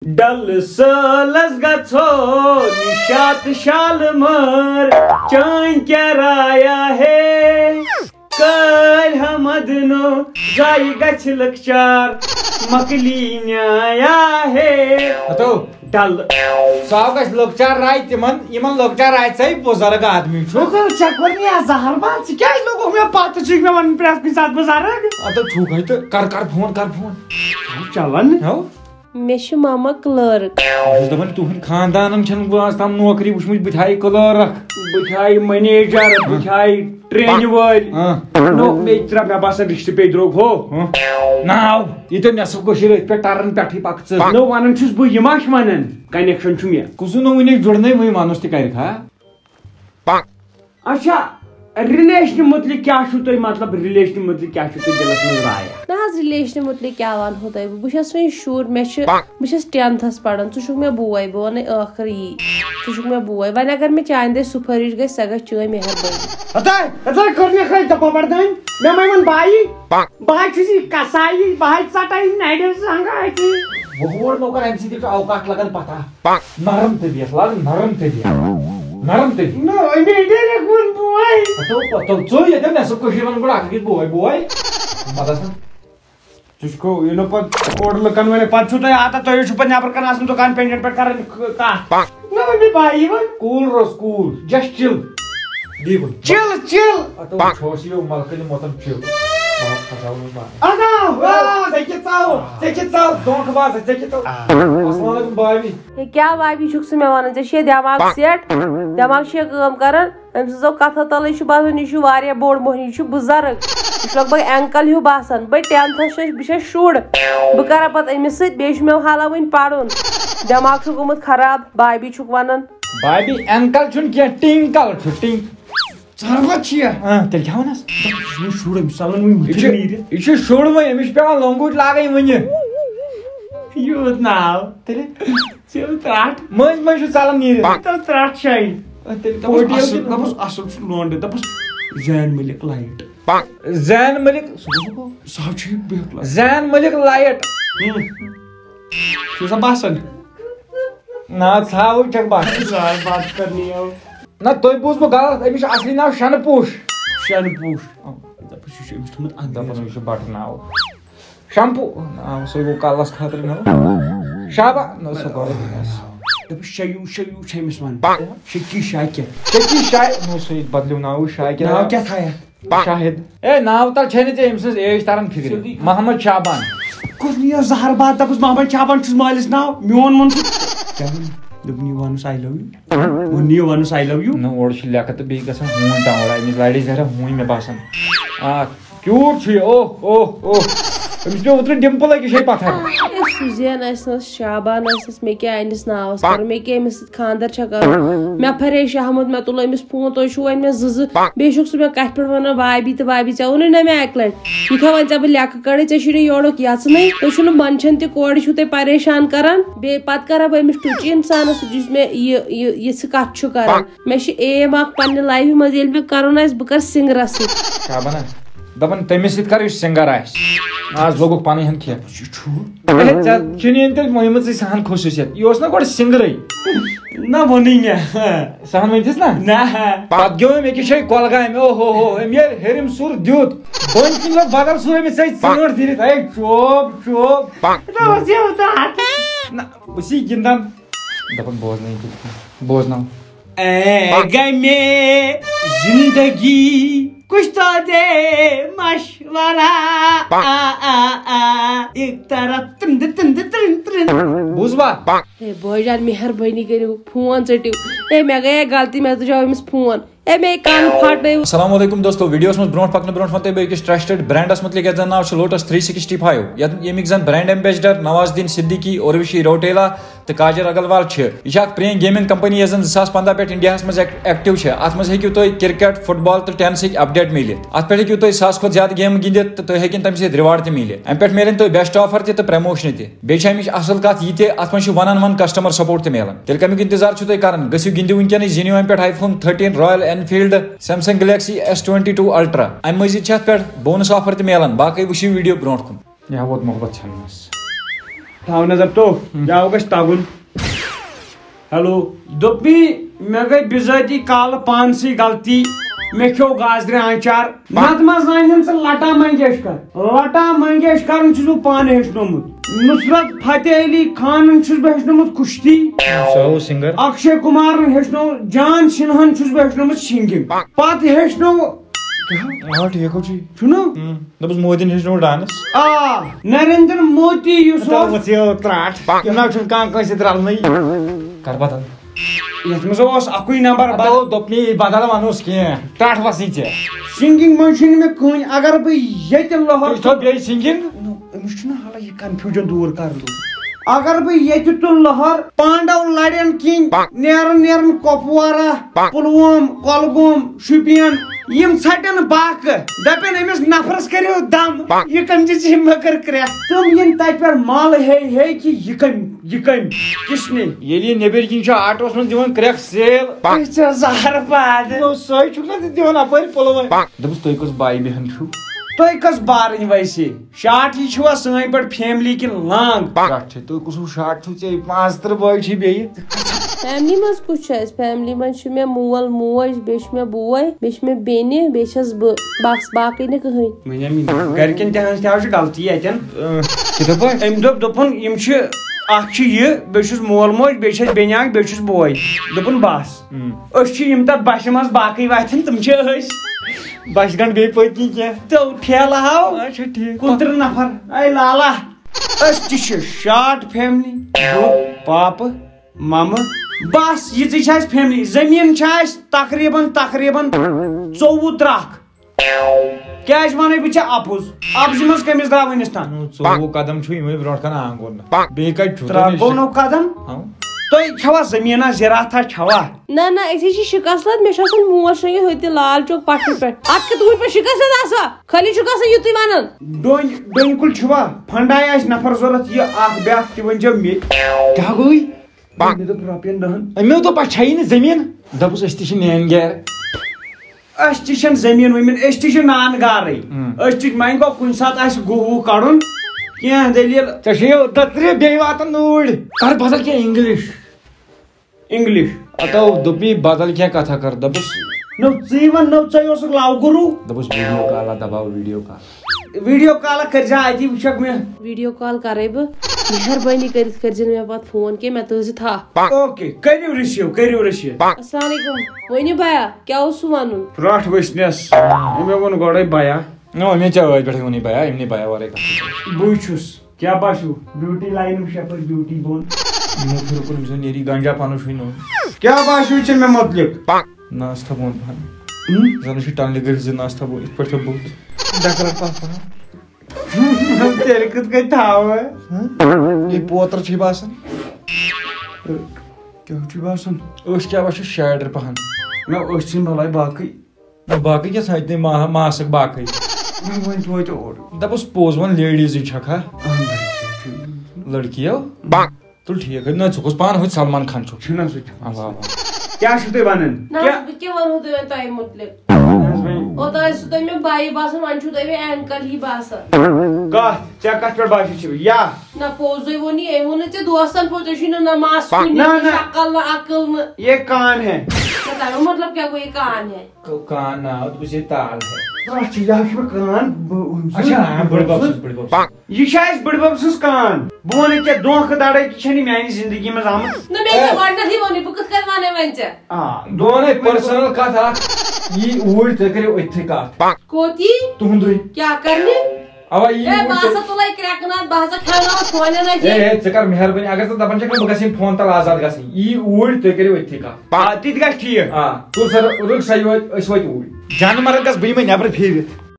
ڈل سالس گژھو نشاط شالمار چان کیا رایا ہے کال حمد نو جائی گچھ لکچار مکلی نیا ہے تو ڈل ساو گچھ لکچار رائے تمن لکچار رائے سے بزرگ آدمی چکر زہر بات سے کیا لوگوں میں پتہ چھ میں ون پریس کن ساتھ بزرگ تو چھو گئی تو کر فون چلن ہو میش ماما کلرک دپان تہند خاندان چھن واز تام نوکری وچمت بتھائی کلرک بتھائی منیجر بتھائی ٹرین وال نو میترا مے باسان رشتہ پے دروگ ہو ناو یہ تو نصف کشیر ات پہ ٹرن پٹھی پک نو ونان چھس بہ یہ ماش ونان کنیکشن چھ مے کسو نو ونی جڑنے وہی مانوس تہ کر کھا اچھا ریلیشن متعلق کیا چھو تہ مطلب ریلیشن متعلق کیا چھو تہ دلس مز رایا نہ ریلیشن متعلق کیا ون ہو تہ بہس وین شور مے بہس 10th پڑھان ژٕ چھُکھ مے بوے بہ ون ٲخر یی ژٕ چھُکھ مے بوے وۄنۍ اگر مے چانہِ دٔسۍ سُفٲرِش گژھِ سۄ گژھِ چٲنۍ مہربٲنی اتھے کرنے کھے دپا بردان مے مےٚ بائی بائی چھُس یہ کسائی بائی ژٹائی نڑِ سنگا کی بہور نو کر امسی تہ اوقات لگان پتہ نرم طبیعت لاگ نرم طبیعت نو میڈے کون بوے تو ژو یہ دم نصف کشیر ون گڑ اکھ بوے مدسن تُہۍ یہِ نہٕ پتہٕ اورٕ لُکن ونہِ پتہٕ چھُو تۄہہِ عادت تُہۍ چھُو پتہٕ نیبر کن آسان دُکان پینجن پٮ۪ٹھ کران کتھ نہ ؤنۍ بائی ون کوٗل روز کوٗل جسٹ چل دی ون چل تو چھوس یہ ملکن متن چل السلام علیکم بھائی کیا بھابی چھُکھ ژٕ مےٚ ونان ژےٚ چھے دٮ۪ماغ سیٹ دٮ۪ماغ چھے کٲم کران أمۍ سٕنٛزو کتھو تلے چھُ باسان یہِ چھُ واریاہ بوٚڑ موہنی یہِ چھُ بُزرگ یہِ چھُ لگ بگ اینکل ہیوٗ باسان بہٕ 10th چھس بہٕ چھس شُر بہٕ کرا پتہٕ أمِس سۭتۍ بیٚیہِ چھُ مےٚ حالا وُنہِ پرُن دٮ۪ماغ چھُ گوٚمُت خراب بھابی چھُکھ ونان بھابی اینکل چھُنہٕ کینٛہہ ٹِنکل چھُ ٹِنک ژھربت چھِ یہِ تیٚلہِ کیٛاہ ونس شُر أمِس ژلان وُنہِ مُتھِ نیٖرِتھ یہ شُر وۄنۍ أمِس چھُ پیوان لۄنگوٗٹۍ لاگٕنۍ وُنہِ یوٗت ناو تیٚلہِ ژےٚ ترٛٹھ مٔنٛزۍ مٔنٛزۍ چھُ ژلان نیٖرِتھ تو ترٛٹھ شاین تیٚلہِ دپُس اصل چھُ لونڈٕ دپُس زین ملک لایٹ زین ملک سُہ چھُ بِہُن زین ملک لایٹ چھُ سا باسان نا ژھاوٕے چھکھ باسان زاے بات کرنی ہو نہ تۄہہِ بوٗز بہٕ غلط أمِس چھُ اصلی ناو شنہٕ پوش شن پوش دپُس یہِ چھُ أمِس تھوٚمُت دپان یہِ چھُ بٹہٕ ناو شمپوٗ ناو سُے گوٚو کلس خٲطرٕ ناو شابا نہ سُہ گوٚو دپُس شیوٗ چھِ أمِس ون شکی شاکر شکی شاہِ نو سُے بدلیو ناو شاکر ناو کیٛاہ تھایکھ شاہد اے ناو تل چھے نہٕ ژےٚ أمۍ سٕنٛز ایج تران فِکرِ محمد شابان کوٚرنی یہِ زہر بات دپُس محمد شابان چھُس مٲلِس ناو میون ووٚن سُہ کیٛاہ ووٚن دوٚپُن یہِ وَنُس آی لو یوٗ ووٚن یہِ وَنُس آی لو یوٗ نہ اورٕ چھِ لیکھت تہٕ بیٚیہِ گژھان ہوٗنۍ ٹانٛگڑا أمِس لڑِ زہرا ہوٗنۍ مےٚ باسان آ کیوٗٹ چھُ یہِ اوہ أمِس پیوٚو اوترٕ ڈِمپٕل أکِس جایہِ پتھر سُزین ٲسنس شابان ٲسنس مےٚ کیٛاہ أنِس ناوس کَرُن مےٚ کیٛاہ أمِس سۭتۍ خانٛدر چھا کرُن مےٚ پھرے شہمت مےٚ تُل أمِس فون تُہۍ چھُو وۄنۍ مےٚ زٕ بیٚیہِ چھُکھ ژٕ مےٚ کتھِ پٮ۪ٹھ ونان بھابی تہٕ بھابی ژےٚ ووٚنُے نہ مےٚ اکہِ لٹہِ یہِ تھاو وۄنۍ ژےٚ بہٕ لیکھٕ کڑے ژےٚ چھُے نہٕ یورُک یژنٕے تُہۍ چھُو نہٕ منٛدچھان تہِ کورِ چھُو تُہۍ پریشان کران بیٚیہِ پتہٕ کرا بہٕ أمِس ٹُچہِ انسانس یُس مےٚ یِژھٕ کتھ چھُ کران مےٚ چھِ ایم اکھ پننہِ لایفہِ منٛز ییٚلہِ مےٚ کرُن آسہِ بہٕ کرٕ سِنگرس سۭتۍ شابانا دپان تٔمِس سۭتۍ کر یُس سِنگر آسہِ آز لوگُکھ پنٕنۍ ہن کھٮ۪تھ یہِ چھُ ژےٚ چھُنہٕ یِن تیٚلہِ مٲنمٕژ ژےٚ سہن خصوٗصیت یہِ اوس نہ گۄڈٕ سِنگرٕے نہ ووٚنُے مےٚ سہن ؤنتھس نا پتہٕ گیوٚو أمۍ أکِس جایہِ کۄلگامہِ او ہو أمۍ ییٚلہِ ہیٚرِم سُر دیُت بٔنۍ کِنۍ لوگ بدل سُر أمِس ژےٚ ژٲنٛٹھ دِتھ اے چوب نہ بہٕ چھُسے گِنٛدان دپان بوزناو غمے زندگی کچھ تو دے مشورہ ایک طرف بوٗزوا ہے بٲے جان مہربٲنی کٔرِو فون ژٔٹِو ہے مےٚ گٔیے غلطی مےٚ تُجاو أمِس فون ہے مےٚ کن پھٹٲیِو السلام علیکم دوستو ویڈیوس منٛز برونٛٹھ پکنہٕ برونٛٹھ ونہٕ تۄہہِ بہٕ أکِس ٹرسٹڈ برینڈس متعلق یتھ زن ناو چھُ لوٹس 365 ییٚمِکۍ زن برینڈ ایمبیسڈر نوازالدین صدیقی اوروشی روٹیلا تہٕ کاجر اگروال چھِ یہِ چھِ اکھ پرٛٲنۍ گیمنگ کمپنی یۄس زن 2015 پٮ۪ٹھ انڈیاہس منٛز ایکٹِو چھِ اتھ منٛز ہیٚکِو تُہۍ کرکٹ فٹ بال تہٕ ٹینسٕکۍ اپڈیٹ میٖلِتھ اتھ پٮ۪ٹھ ہیٚکِو تُہۍ 1000 کھۄتہٕ زیادٕ گیمہٕ گِنٛدِتھ تہٕ تُہۍ ہیٚکن تمہِ سۭتۍ رِواڑ تہِ میٖلِتھ امہِ پٮ۪ٹھ میلن تۄہہِ بیسٹ آفر تہِ تہٕ پرموشن تہِ بیٚیہِ چھِ امِچ اصل کتھ یہِ تہِ اتھ منٛز چھُ 1-on-1 کسٹمر سپورٹ تہِ میلان تیٚلہِ کمیُک انتظار چھُو تۄہہِ کران گٔژھِو گِنٛدِو ؤنکیٚنٕے زیٖنِو امہِ پٮ۪ٹھ iPhone 13 royal Enfield Samsung Galaxy S22 ultra امہِ مٔزیٖد چھِ اتھ پٮ۪ٹھ بونس آفر تہِ میلان باقٕے وٕچھِو ویڈیو برونٛٹھ کُن یا ووت محبت چھنس تھاو نظر تو جاو گژھِ تگُن ہیلو دوٚپی مےٚ گٔے بِذٲتی کالہٕ پانسٕے غلطی مےٚ کھیوٚو گازرِ آنچار نتہٕ ما زانہن ژٕ لتا منگیشکرن چھُس بہٕ پانہٕ ہیٚچھنومُت نصرت فتح علی خانن چھُس بہٕ ہیٚچھنومُت کُشتی سنگر اکشے کمارن ہیٚچھنو جان سنہن چھُس بہٕ ہیٚچھنومُت سِنگنگ پتہٕ ہیٚچھنو چھُنہٕ دپس مودین ہیٚچھنو ڈانس آ نریندر مودی یُس اوس کر بدل یتھ منٛز اوس اکُے نمبر دوٚپنی بدل ونوس کینٛہہ ٹاٹھ وسٕے ژےٚ سِنگنگ منٛز چھُنہٕ مےٚ کٕہٕنۍ اگر بہٕ ییٚتہِ لہر بیٚیہِ سِنگنگ أمِس چھُنہ حالہ یہِ کنفیوجن دوٗر کرُن اگر بہٕ ییٚتہِ تُل لہر پانڈو لڑن کِنۍ نیرن کۄپوارا پُلووم کۄلگوم شُپین یم ژھٹن باقہٕ دپن أمِس نفرس کٔرِو دم یہِ کٔمۍ دِژ مےٚ کٔر کرٛٮ۪کھ تِم ین تتہِ پٮ۪ٹھ مل ہے کہِ یہِ کٔمۍ کِسنہِ ییٚلہِ نیبر کِنۍ چھُ آٹوس منٛز دِوان کرٛٮ۪کھ سیل زہر پاد سۄے چھُکھ نا دِوان اپٲرۍ پُلوٲمۍ دوٚپُس تُہۍ کۄس باے بیہن چھُو تُہۍ کۄس بارٕنۍ ویسے شاٹ ہی چھُوا سٲنۍ پٲٹھۍ فیملی کِنہٕ لانگ تُہۍ کُس ہیوٗ شاٹ چھُو ژےٚ 35 بٲے چھی بیٚیہِ فیملی منٛز کُس چھُ اسہِ فیملی منٛز چھُ مےٚ مول موج بیٚیہِ چھُ مےٚ بوے بیٚیہِ چھِ مےٚ بیٚنہِ بیٚیہِ چھس بہٕ بس باقٕے نہٕ کٕہٕنۍ گرِکٮ۪ن تہِ حظ چھِ غلطی اتٮ۪ن أمۍ دوٚپُن یِم چھِ اکھ چھُ یہِ بیٚیہِ چھُس مول موج بیٚیہِ چھِ اسہِ بیٚنہِ اکھ بیٚیہِ چھُس بوے دوٚپُن بس أسۍ چھِ یِم تتھ بسہِ منٛز باقٕے واتن تِم چھِ أسۍ بس گنٛڈ بیٚیہِ پٔتۍ کِنۍ کینٛہہ تو ٹھیلہٕ ہاو اچھا ٹھیٖک 29 نفر اے لالا أسۍ تہِ چھِ شاٹ فیملی بہٕ پاپہٕ ممہٕ بس یِژٕے چھِ اسہِ فیملی زٔمیٖن چھِ اسہِ تقریٖباً 24 ترٛکھ کیٛازِ ونے بہٕ ژےٚ اپُز اپزِ منٛز کٔمِس درٛاو وُنِس تام 24 قدم چھُ یِمے برونٛٹھ کَنہِ آنگُن بیٚیہِ کتہِ چھُ گوٚو نو قدم تُہۍ چھوا زٔمیٖنا زِراتھا چھوا نہ أسۍ چھِ شِکست لد مےٚ چھُ آسان مول شۄنٛگِتھ ہوٚتہِ لال چوک پٹھنہٕ پٮ۪ٹھ اتھ کِتھ پٲٹھۍ شِکست آسان خٲلی چھُکھ آسان یُتُے ونان ڈوٚنۍ کُل چھُوا فنڈاے آسہِ نفر ضروٗرت یہِ اکھ بیاکھ تہِ ؤنۍزیو مےٚ کیٛاہ گوٚوٕے مےٚ دوٚپ رۄپین 10 أمیو دوٚپ اَسہِ چھیی نہٕ زٔمیٖن دوٚپُس أسۍ تہِ چھِ نین گیرِ أسۍ تہِ چھِنہٕ زٔمیٖن ؤمیٖن أسۍ تہِ چھِ نان گارٕے أسۍ تہِ وۄنۍ گوٚو کُنہِ ساتہٕ آسہِ گُہہ وُہ کڑُن کینٛہہ دٔلیٖل ژےٚ چھے دترِ بیٚیہِ واتان اوٗرۍ کر بدل کینٛہہ انگلش اتو دوٚپی بدل کینٛہہ کتھا کر دوٚپُس نو ژٕے ون نو ژٕے اوسُکھ لاو گُروٗ دوٚپُس ویٖڈیو کالا دباو ویٖڈیو کال ویٖڈیو کالا کٔرزِ اتی وٕچھکھ مےٚ ویٖڈیو کال کرے بہٕ مہربٲنی کٔرِتھ کٔرزِ نہٕ مےٚ پتہٕ فون کینٛہہ مےٚ تھٲوزِ تھپھ اوکے کٔرِو رٔسیٖو السلام علیکم ؤنِو بیا کیٛاہ اوسوٕ ونُن رٹھ ؤسنس مےٚ ووٚن گۄڈے بیا مےٚ ژےٚ ٲدۍ پٮ۪ٹھٕے ووٚنُے بیا یِمنٕے بیا ورٲے کتھ بٕے چھُس کیٛاہ باسیو بیوٗٹی لاین وٕچھ یپٲرۍ بیوٗٹی بۄن أمۍ زن نیری گنجا پنُن چھُے نوٚن کیٛاہ باسیو ژےٚ مےٚ متعلق ناس تھاوون زن چھُ ٹنلہِ گٔژھۍ 2 ناس تھاوو یِتھ پٲٹھۍ تھاو بُتھ تیٚلہِ کِتھ کٔنۍ تھاوٕ یہِ پوتر چھُے باسان کیٛاہ چھُے باسان أچھ کیٛاہ باسیو شیڈر پہن نہ أچھ ژھٕنۍ بلاے باقٕے باقٕے کیٛاہ ژھانٛڈِ نہٕ ماسٕک باقٕے وۄنۍ توتہِ اورٕ دپُس پوٚز وۄنۍ لیڈیٖزٕے چھکھ ہا لڑکیو تُل ٹھیٖک نہ ژٕ کُس پانہٕ ہُتہِ سلمان خان چھُکھ چھُنہ سُہ تہِ نہ کیٛاہ چھِو تُہۍ ونان بہٕ کیٛاہ ونہو تۄہہِ وۄنۍ تۄہہِ مُتعلق اوٚتام ٲسوٕ تۄہہِ مےٚ بایی باسان وۄنۍ چھُو تۄہہِ مےٚ اینکل ہی باسان کتھ ژےٚ کتھ پٮ۪ٹھ باسیو چھُ یا نہ پوٚزُے ووٚن یہِ أمۍ ووٚن نہٕ ژےٚ دوستن پوٚز ژےٚ چھُے نہٕ نہ ماسک نہ شکل نہ عقل نہٕ یہ کان ہے تمیُک مطلب کیٛاہ گوٚو یہِ کان ہے کان ناو دوٚپُس یہِ تال ہے یہ چھِ اَسہِ بٕڈبب سٕنٛز کان بہٕ وَنہٕ ژےٚ دھونٛکھٕ دڑٲے تہِ چھےٚ نہٕ میانہِ زندگی منٛز آمٕژ نہ مےٚ چھِ گۄڈنیتھٕے ووٚنُے بہٕ کِتھ کٔنۍ ونے وۄنۍ ژےٚ دونے پٔرسنل کتھ اکھ یی اوٗرۍ تُہۍ کٔرِو أتھٕے کتھ کوٚت یی تُہُنٛدُے کیٛاہ کرنہِ اوا یی بہٕ ہسا تُلے کرٛٮ۪کنات بہٕ ہسا کھٮ۪وناوس فونن اَتہِ ژٕ کر مہربٲنی اگر ژٕ دپان چھکھ بہٕ گژھٕ یِم فون تل آزاد گژھٕنۍ یی اوٗرۍ تُہۍ کٔرِو أتھٕے کتھ تہِ تہِ گژھِ ٹھیٖک تُل سا رُک سا أسۍ وٲتۍ اوٗرۍ جانہٕ مرگ گژھٕ بہٕ یِمے نٮ۪برٕ پھیٖرِتھ